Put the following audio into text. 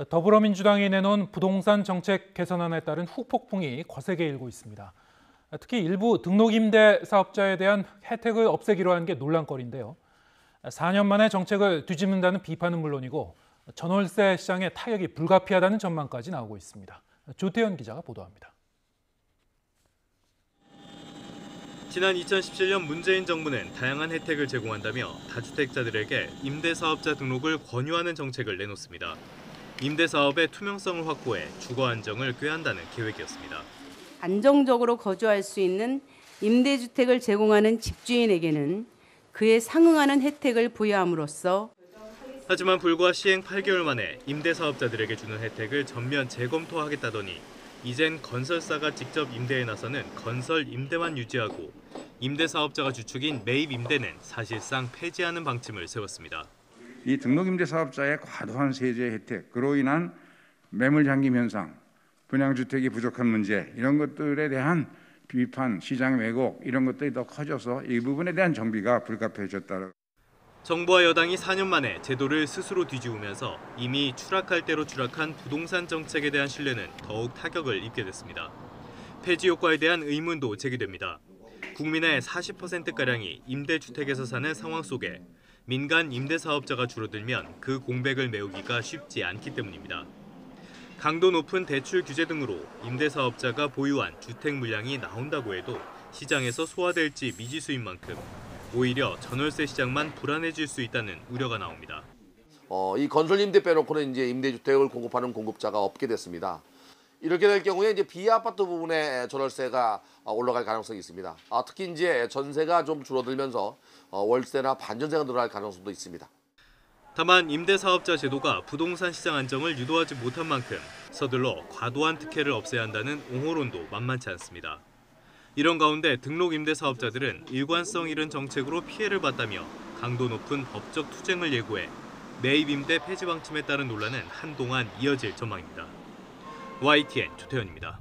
더불어민주당이 내놓은 부동산 정책 개선안에 따른 후폭풍이 거세게 일고 있습니다. 특히 일부 등록임대 사업자에 대한 혜택을 없애기로 한 게 논란거리인데요. 4년 만에 정책을 뒤집는다는 비판은 물론이고 전월세 시장에 타격이 불가피하다는 전망까지 나오고 있습니다. 조태현 기자가 보도합니다. 지난 2017년 문재인 정부는 다양한 혜택을 제공한다며 다주택자들에게 임대사업자 등록을 권유하는 정책을 내놓습니다. 임대사업의 투명성을 확보해 주거 안정을 꾀한다는 계획이었습니다. 안정적으로 거주할 수 있는 임대주택을 제공하는 집주인에게는 그에 상응하는 혜택을 부여함으로써 하지만 불과 시행 8개월 만에 임대사업자들에게 주는 혜택을 전면 재검토하겠다더니 이젠 건설사가 직접 임대에 나서는 건설 임대만 유지하고 임대사업자가 주축인 매입 임대는 사실상 폐지하는 방침을 세웠습니다. 이 등록임대사업자의 과도한 세제 혜택, 그로 인한 매물잠김 현상, 분양주택이 부족한 문제 이런 것들에 대한 비판, 시장 왜곡 이런 것들이 더 커져서 이 부분에 대한 정비가 불가피해졌다. 정부와 여당이 4년 만에 제도를 스스로 뒤집으면서 이미 추락할 대로 추락한 부동산 정책에 대한 신뢰는 더욱 타격을 입게 됐습니다. 폐지 효과에 대한 의문도 제기됩니다. 국민의 40%가량이 임대주택에서 사는 상황 속에 민간 임대사업자가 줄어들면 그 공백을 메우기가 쉽지 않기 때문입니다. 강도 높은 대출 규제 등으로 임대사업자가 보유한 주택 물량이 나온다고 해도 시장에서 소화될지 미지수인 만큼 오히려 전월세 시장만 불안해질 수 있다는 우려가 나옵니다. 이 건설 임대 빼놓고는 이제 임대주택을 공급하는 공급자가 없게 됐습니다. 이렇게 될 경우에 이제 비아파트 부분에 전월세가 올라갈 가능성이 있습니다. 특히 이제 전세가 좀 줄어들면서 월세나 반전세가 늘어날 가능성도 있습니다. 다만 임대사업자 제도가 부동산 시장 안정을 유도하지 못한 만큼 서둘러 과도한 특혜를 없애야 한다는 옹호론도 만만치 않습니다. 이런 가운데 등록 임대사업자들은 일관성 잃은 정책으로 피해를 봤다며 강도 높은 법적 투쟁을 예고해 매입 임대 폐지 방침에 따른 논란은 한동안 이어질 전망입니다. YTN 조태현입니다.